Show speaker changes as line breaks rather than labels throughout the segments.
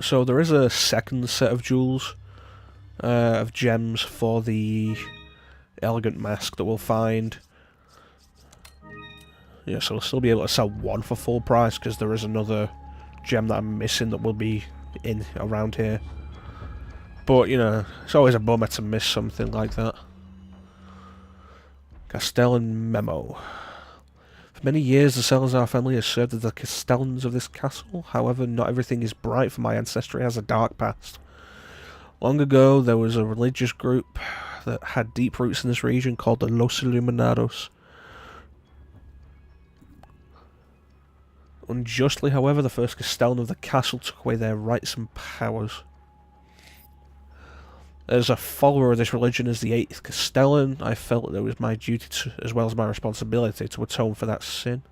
So there is a second set of jewels, of gems for the elegant mask that we'll find. Yeah, so we'll still be able to sell one for full price because there is another gem that I'm missing that will be in around here. But, you know, it's always a bummer to miss something like that. Castellan Memo. For many years, the Salazar family has served as the castellans of this castle. However, not everything is bright, for my ancestry has a dark past. Long ago, there was a religious group that had deep roots in this region called the Los Iluminados. Unjustly, however, the first castellan of the castle took away their rights and powers. As a follower of this religion, as the 8th castellan, I felt that it was my duty to, as well as my responsibility, to atone for that sin.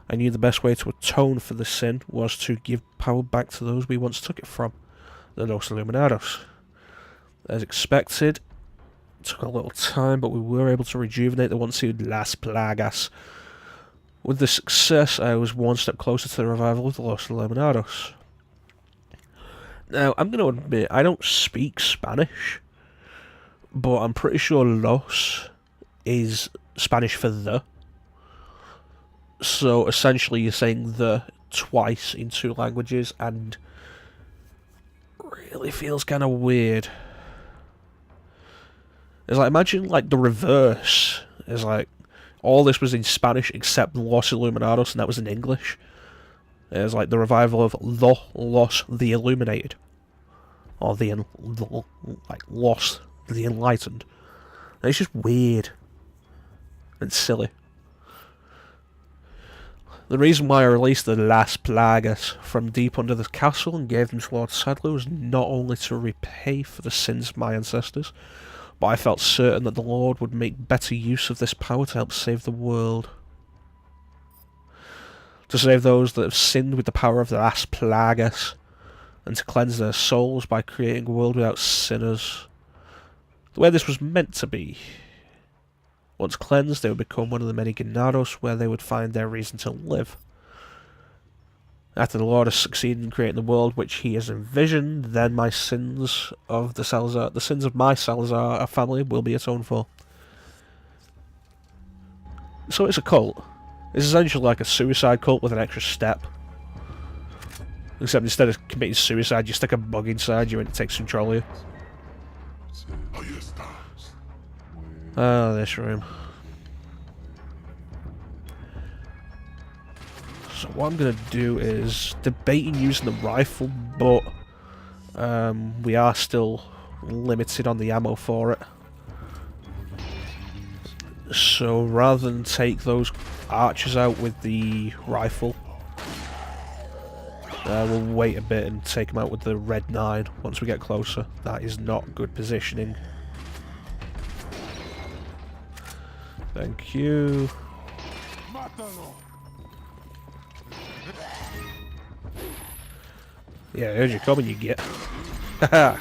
I knew the best way to atone for the sin was to give power back to those we once took it from, the Los Iluminados. As expected, it took a little time, but we were able to rejuvenate the once-sealed Las Plagas. With this success, I was one step closer to the revival of the Los Iluminados. Now, I'm going to admit, I don't speak Spanish, but I'm pretty sure Los is Spanish for the. So, essentially, you're saying the twice in two languages, and really feels kind of weird. It's like, imagine, like, the reverse. It's like, all this was in Spanish except Los Iluminados, and that was in English. It was like the revival of Los, the Illuminated. Or like, Los, the Enlightened. And it's just weird. And silly. The reason why I released the Las Plagas from deep under the castle and gave them to Lord Sadler was not only to repay for the sins of my ancestors, but I felt certain that the Lord would make better use of this power to help save the world. To save those that have sinned with the power of the Las Plagas, and to cleanse their souls by creating a world without sinners. The way this was meant to be. Once cleansed, they would become one of the many Ganados where they would find their reason to live. After the Lord has succeeded in creating the world which he has envisioned, then my sins of the sins of my Salazar family will be atoned for. So it's a cult. It's essentially like a suicide cult with an extra step. Except instead of committing suicide, you stick a bug inside you and it takes control of you. Ah, this room. So what I'm going to do is debating using the rifle, but we are still limited on the ammo for it. So rather than take those archers out with the rifle, we'll wait a bit and take them out with the red 9 once we get closer. That is not good positioning. Thank you. Yeah, I heard you coming, you get. Haha.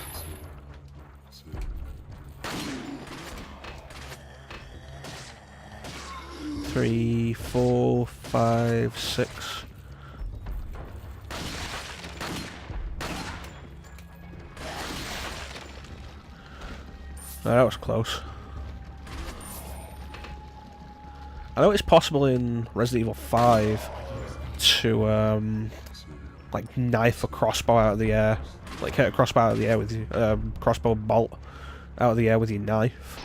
3, 4, 5, 6. Oh, that was close. I know it's possible in Resident Evil 5 to like knife a crossbow out of the air, like hit a crossbow out of the air with your crossbow bolt out of the air with your knife.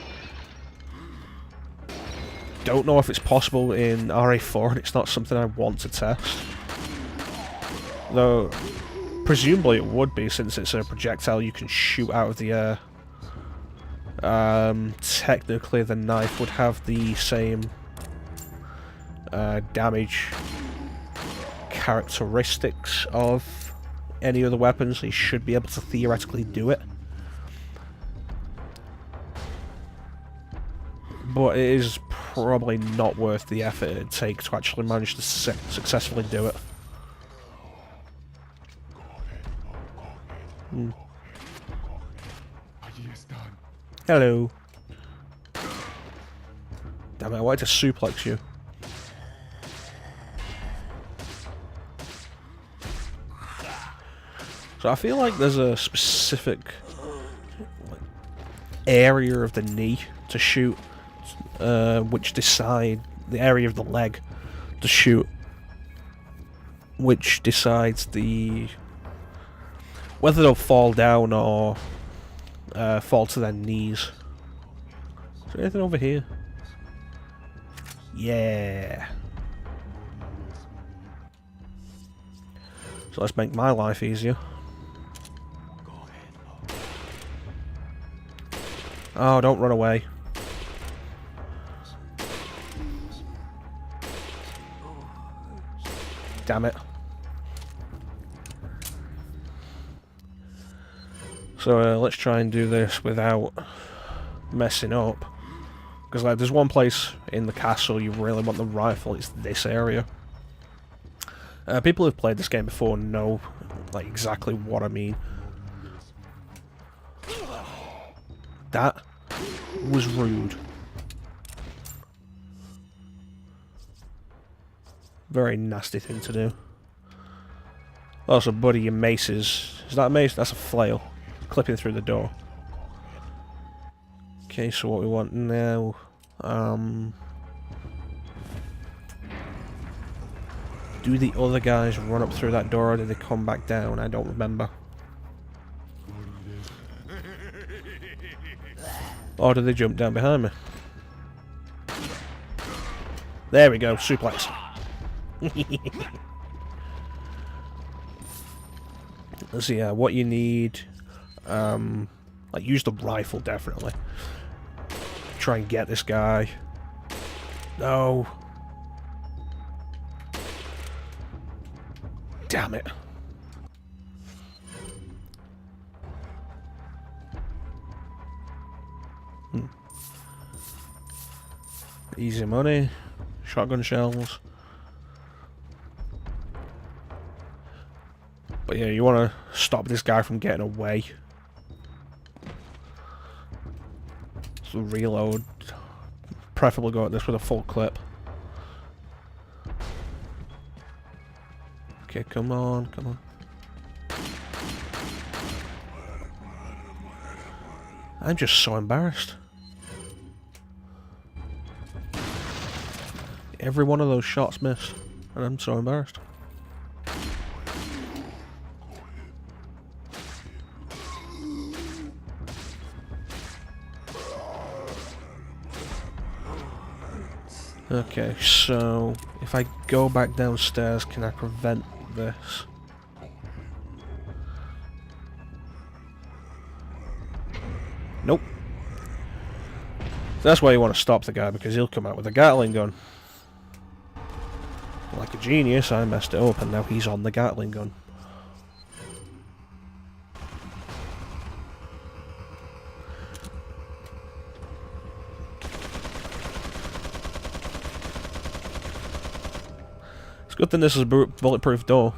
Don't know if it's possible in RA4, and it's not something I want to test. Though, presumably it would be, since it's a projectile you can shoot out of the air. Technically the knife would have the same damage characteristics of any other weapons, so you should be able to theoretically do it. But it is probably not worth the effort it takes to actually manage to successfully do it. Hello. Damn it, I wanted to suplex you. So I feel like there's a specific area of the knee to shoot, which decide the area of the leg to shoot, which decides whether they'll fall down or fall to their knees. Is there anything over here? Yeah. So let's make my life easier. Oh, don't run away. Damn it. So let's try and do this without messing up. Because like, there's one place in the castle you really want the rifle, it's this area. People who've played this game before know like exactly what I mean. That was rude. Very nasty thing to do. Also, buddy, your mace is that a mace? That's a flail. Clipping through the door. Okay, so what we want now, do the other guys run up through that door or do they come back down? I don't remember. Or do they jump down behind me? There we go, suplex. Let's see, what you need, like use the rifle definitely. Try and get this guy. No. Damn it. Easy money. Shotgun shells. But yeah, you want to stop this guy from getting away. So reload. Preferably go at this with a full clip. Okay, come on, come on. I'm just so embarrassed. Every one of those shots missed, and I'm so embarrassed. Okay, so if I go back downstairs, can I prevent this? Nope. That's why you want to stop the guy, because he'll come out with a Gatling gun. Like a genius, I messed it up and now he's on the Gatling gun. It's a good thing this is a bulletproof door.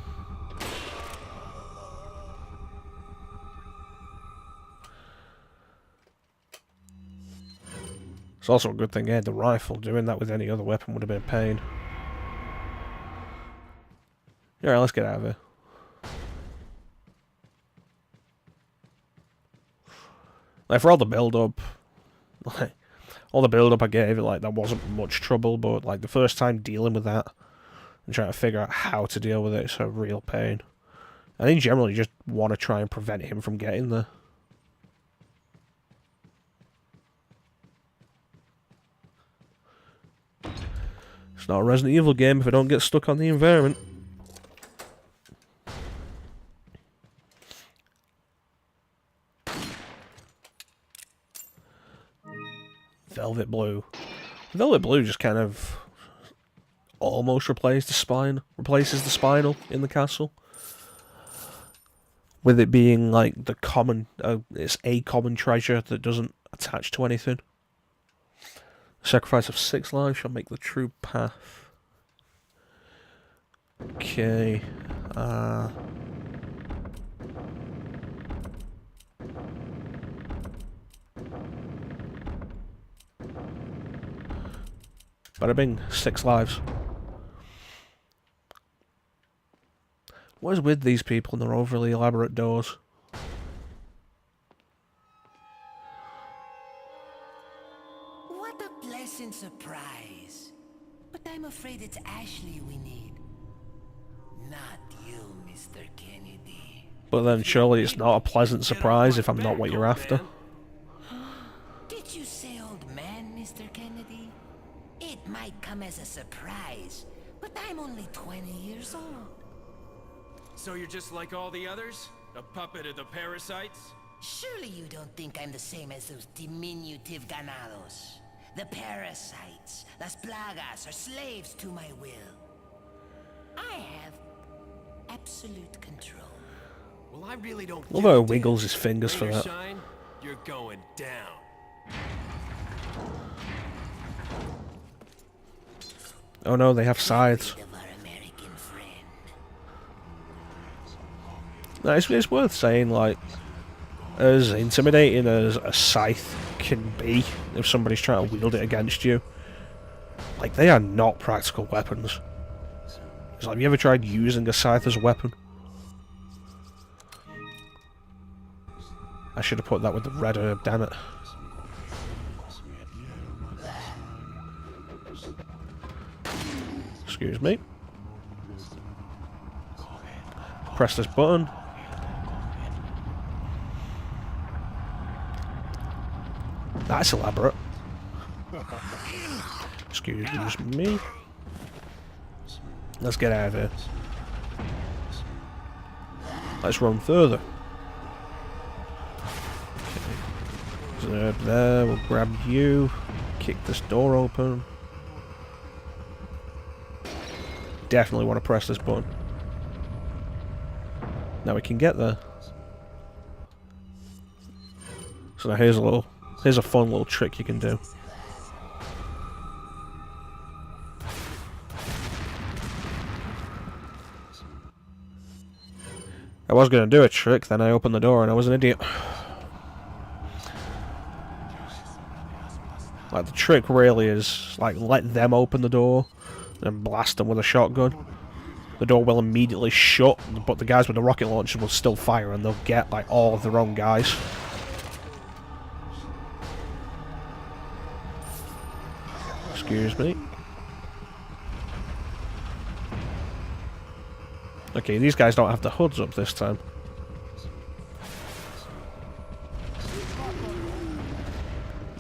It's also a good thing I had the rifle. Doing that with any other weapon would have been a pain. Alright, let's get out of here. Like, for all the build-up, like, all the build-up I gave it, like, that wasn't much trouble, but, like, the first time dealing with that and trying to figure out how to deal with it, it's a real pain. I think generally you just want to try and prevent him from getting there. It's not a Resident Evil game if I don't get stuck on the environment. Velvet Blue. Velvet Blue just kind of almost replaces the spinal in the castle. With it being like the common, it's a common treasure that doesn't attach to anything. Sacrifice of 6 lives shall make the true path. Okay. Bada bing, 6 lives. What is with these people and their overly elaborate doors?
What a pleasant surprise. But I'm afraid it's Ashley we need. Not you, Mr. Kennedy.
But then surely it's not a pleasant surprise if I'm not what you're after.
Did you say old man, Mr. Kennedy? It might come as a surprise, but I'm only 20 years old.
So you're just like all the others? A puppet of the parasites?
Surely you don't think I'm the same as those diminutive ganados. The parasites, las plagas, are slaves to my will. I have absolute control.
Well, I really don't.
Although he wiggles his fingers for that.
Shine, you're going down.
Oh no, they have sides. No, it's worth saying, like, as intimidating as a scythe can be if somebody's trying to wield it against you, like, they are not practical weapons. It's like, have you ever tried using a scythe as a weapon? I should have put that with the red herb, damn it. Excuse me. Press this button. That's elaborate. Excuse me. Let's get out of here. Let's run further. Okay. There's an herb there. We'll grab you. Kick this door open. Definitely want to press this button. Now we can get there. So now here's a fun little trick you can do. I was going to do a trick, then I opened the door and I was an idiot. Like, the trick really is, like, let them open the door and blast them with a shotgun. The door will immediately shut, but the guys with the rocket launchers will still fire and they'll get, like, all of their own guys. Excuse me. Okay, these guys don't have the hoods up this time.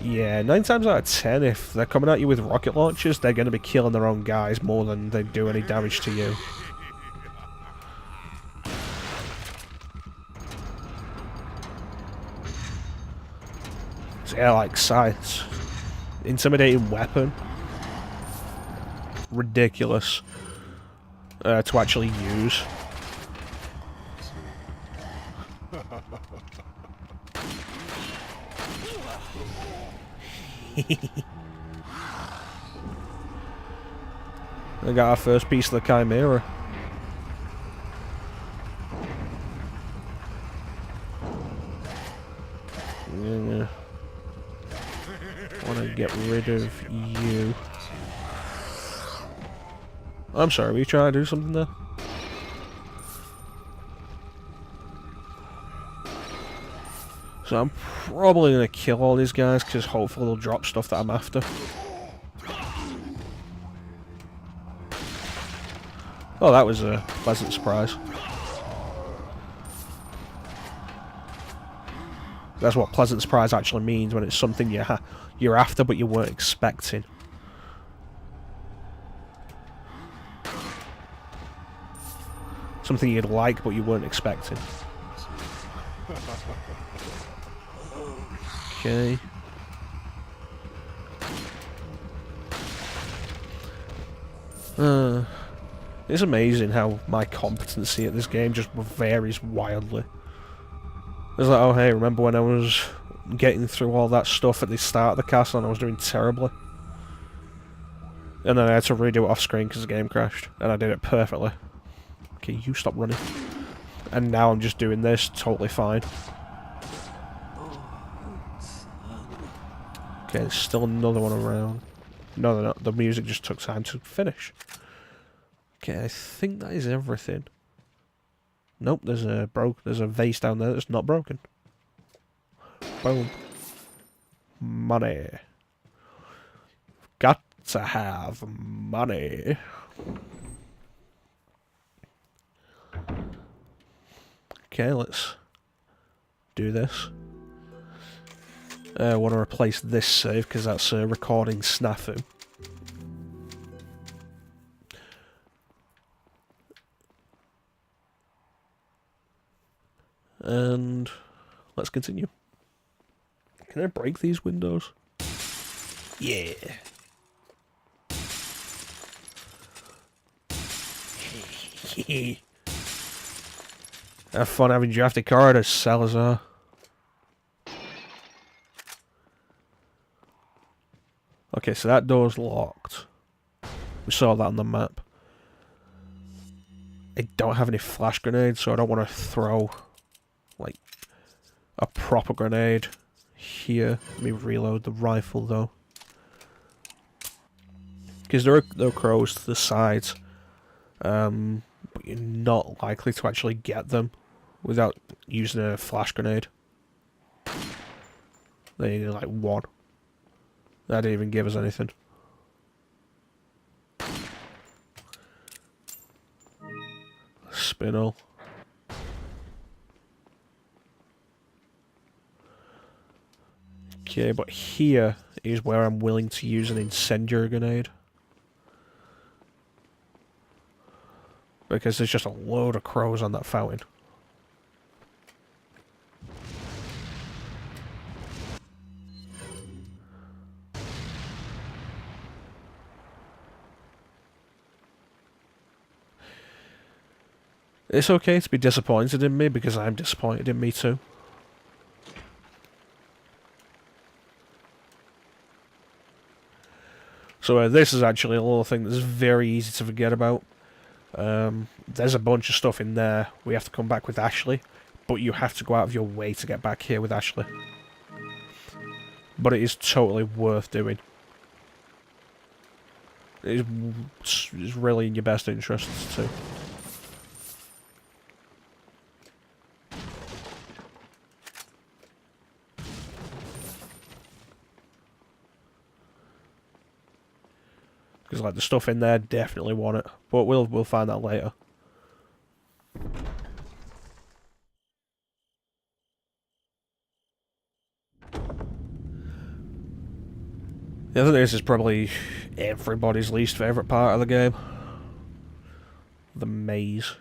Yeah, 9 times out of 10, if they're coming at you with rocket launchers, they're going to be killing their own guys more than they do any damage to you. So yeah, like scythes. Intimidating weapon. Ridiculous. To actually use. We got our first piece of the Chimera. Yeah. Want to get rid of you. I'm sorry, were you trying to do something there? So I'm probably going to kill all these guys, because hopefully they'll drop stuff that I'm after. Oh, that was a pleasant surprise. That's what pleasant surprise actually means, when it's something you're after but you weren't expecting. Something you'd like but you weren't expecting. Okay. It's amazing how my competency at this game just varies wildly. It's like, oh hey, remember when I was getting through all that stuff at the start of the castle and I was doing terribly? And then I had to redo it off screen because the game crashed, and I did it perfectly. Okay, you stop running. And now I'm just doing this totally fine. Okay, there's still another one around. No, they're not. The music just took time to finish. Okay, I think that is everything. Nope, there's a vase down there that's not broken. Boom. Money. Got to have money. Okay, let's do this. I want to replace this save because that's a recording snafu. And let's continue. Can I break these windows? Yeah. Have fun having drafted corridors, Salazar. Okay, so that door's locked. We saw that on the map. I don't have any flash grenades, so I don't want to throw, like, a proper grenade here. Let me reload the rifle, though. Because there are crows to the sides. But you're not likely to actually get them without using a flash grenade. They needed, like, one. That didn't even give us anything. Spinel. Okay, but here is where I'm willing to use an incendiary grenade. Because there's just a load of crows on that fountain. It's okay to be disappointed in me, because I'm disappointed in me too. So this is actually a little thing that's very easy to forget about. There's a bunch of stuff in there we have to come back with Ashley, but you have to go out of your way to get back here with Ashley. But it is totally worth doing. It's really in your best interests too. Because like the stuff in there definitely want it, but we'll find that later. I think this is probably everybody's least favourite part of the game. The maze.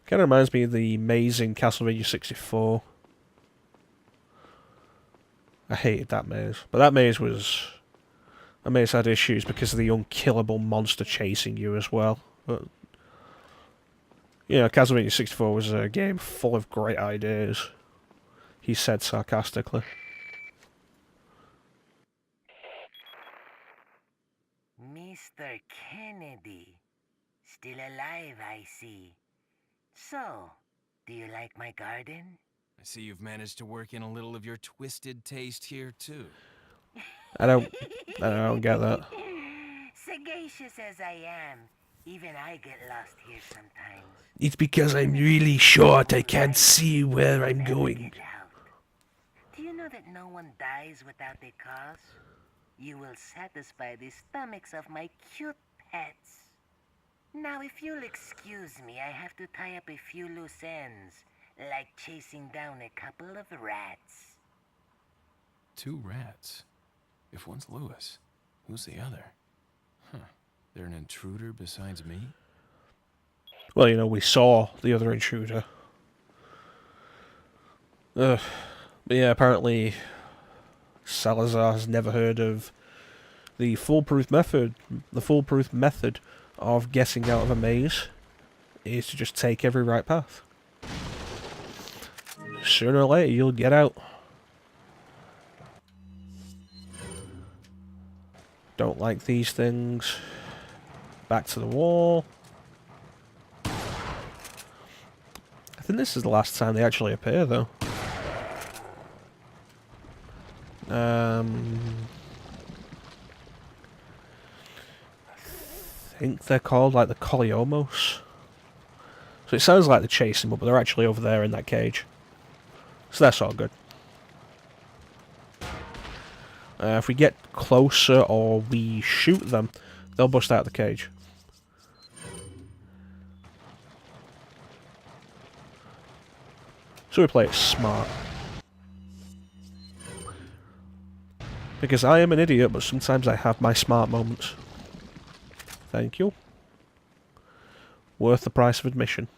Kind of reminds me of the maze in Castlevania 64. I hated that maze. But that maze was... That maze had issues because of the unkillable monster chasing you as well. But... You know, Castlevania 64 was a game full of great ideas. He said sarcastically.
Mr. Kennedy. Still alive, I see. So, do you like my garden?
I see you've managed to work in a little of your twisted taste here, too.
I don't get that.
Sagacious as I am, even I get lost here sometimes.
It's because I'm really short, I can't see where I'm going.
Do you know that no one dies without a cause? You will satisfy the stomachs of my cute pets. Now, if you'll excuse me, I have to tie up a few loose ends, like chasing down a couple of rats.
2 rats? If one's Lewis, who's the other? Huh. They're an intruder besides me?
Well, you know, we saw the other intruder. But yeah, apparently Salazar has never heard of the foolproof method. The foolproof method of getting out of a maze is to just take every right path. Sooner or later, you'll get out. Don't like these things. Back to the wall. I think this is the last time they actually appear, though. I think they're called, like, the Coliomos. So it sounds like they're chasing them, but they're actually over there in that cage. So that's all good. If we get closer or we shoot them, they'll bust out the cage. So we play it smart. Because I am an idiot, but sometimes I have my smart moments. Thank you. Worth the price of admission.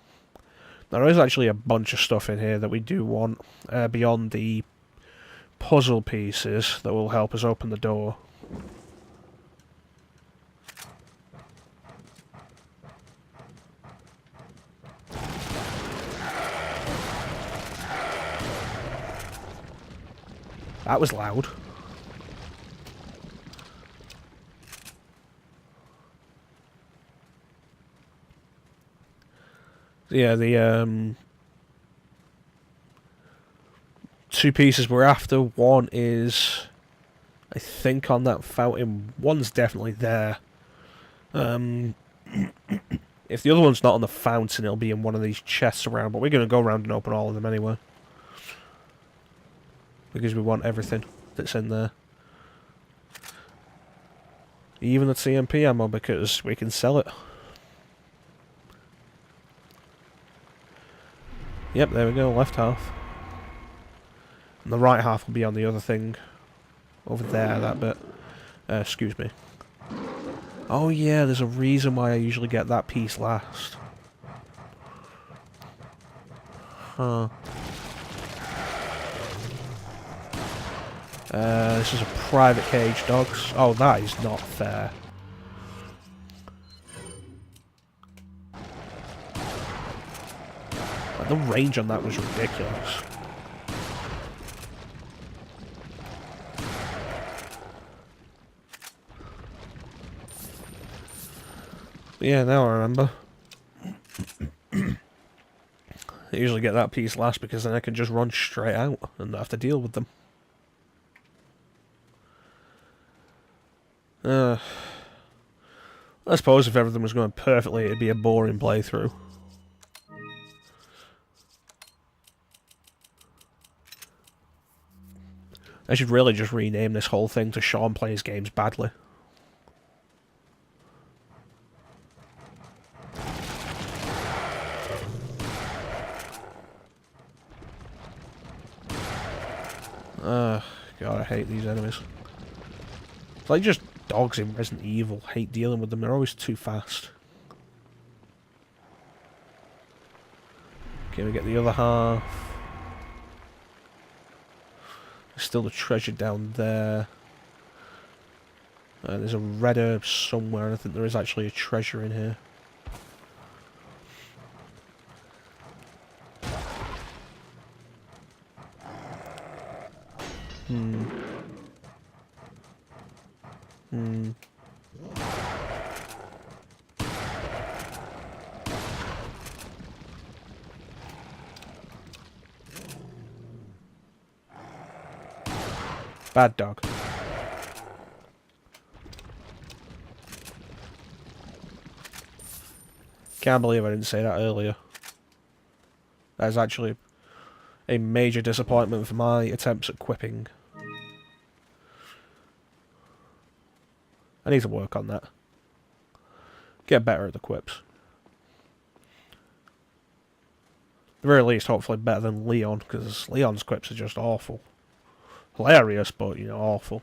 There is actually a bunch of stuff in here that we do want, beyond the puzzle pieces, that will help us open the door. That was loud. Yeah, the two pieces we're after. One is, I think, on that fountain. One's definitely there. If the other one's not on the fountain, it'll be in one of these chests around. But we're going to go around and open all of them anyway. Because we want everything that's in there. Even the TMP ammo, because we can sell it. Yep, there we go, left half. And the right half will be on the other thing. Over there, that bit. Excuse me. Oh yeah, there's a reason why I usually get that piece last. Huh. This is a private cage, dogs. Oh, that is not fair. The range on that was ridiculous. Yeah, now I remember. I usually get that piece last because then I can just run straight out and not have to deal with them. I suppose if everything was going perfectly, it'd be a boring playthrough. I should really just rename this whole thing to Shaun Plays Games Badly. God, I hate these enemies. It's like just dogs in Resident Evil. Hate dealing with them, they're always too fast. Okay, we get the other half. There's still the treasure down there. There's a red herb somewhere, and I think there is actually a treasure in here. Bad dog. Can't believe I didn't say that earlier. That is actually a major disappointment for my attempts at quipping. I need to work on that. Get better at the quips. At the very least, hopefully better than Leon, because Leon's quips are just awful. Hilarious, but, you know, awful.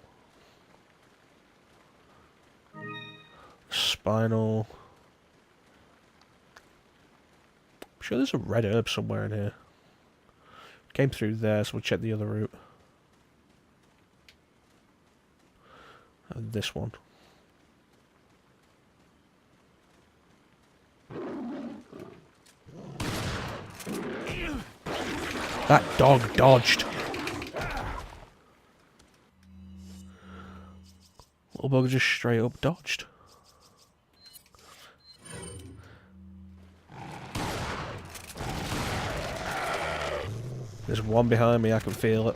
Spinal. I'm sure there's a red herb somewhere in here. Came through there, so we'll check the other route. And this one. That dog dodged. Little bug just straight up dodged. There's one behind me, I can feel it.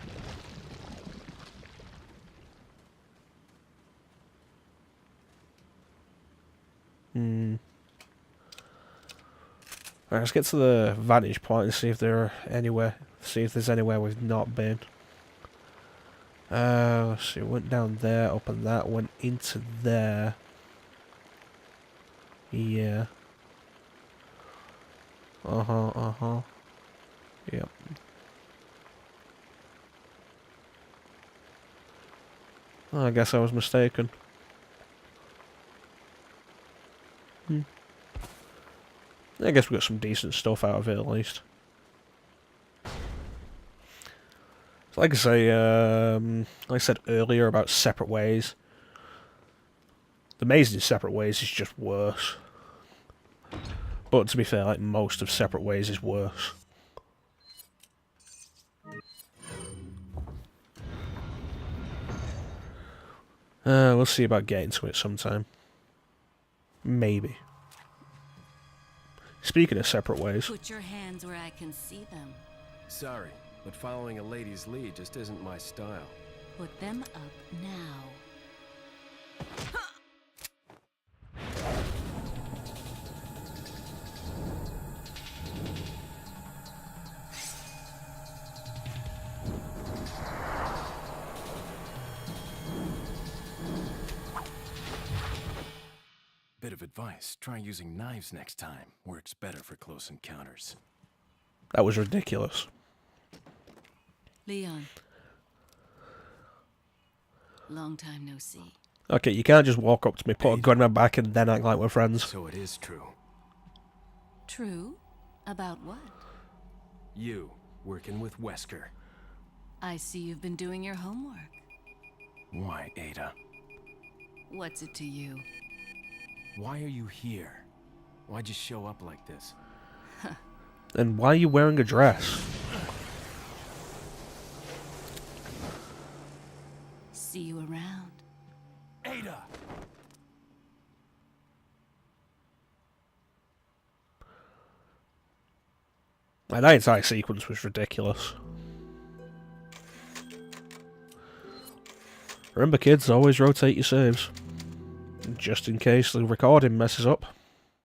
Right, let's get to the vantage point and see if there's anywhere we've not been. Let's see, went down there, up and that, went into there. Yeah. Yep. Oh, I guess I was mistaken. I guess we got some decent stuff out of it at least. So like I said earlier about separate ways. The maze in separate ways is just worse. But to be fair, like most of separate ways is worse. We'll see about getting to it sometime. Maybe. Speaking of separate ways.
Put your hands where I can see them.
Sorry, but following a lady's lead just isn't my style.
Put them up now.
Bit of advice, try using knives next time. Works better for close encounters.
That was ridiculous.
Leon. Long time no see.
Okay, you can't just walk up to me, put a gun in my back, and then act like we're friends.
So it is true.
True? About what?
You, working with Wesker.
I see you've been doing your homework.
Why, Ada?
What's it to you?
Why are you here? Why'd you show up like this?
And why are you wearing a dress?
See you around.
Ada!
And that entire sequence was ridiculous. Remember kids, always rotate your saves. Just in case the recording messes up.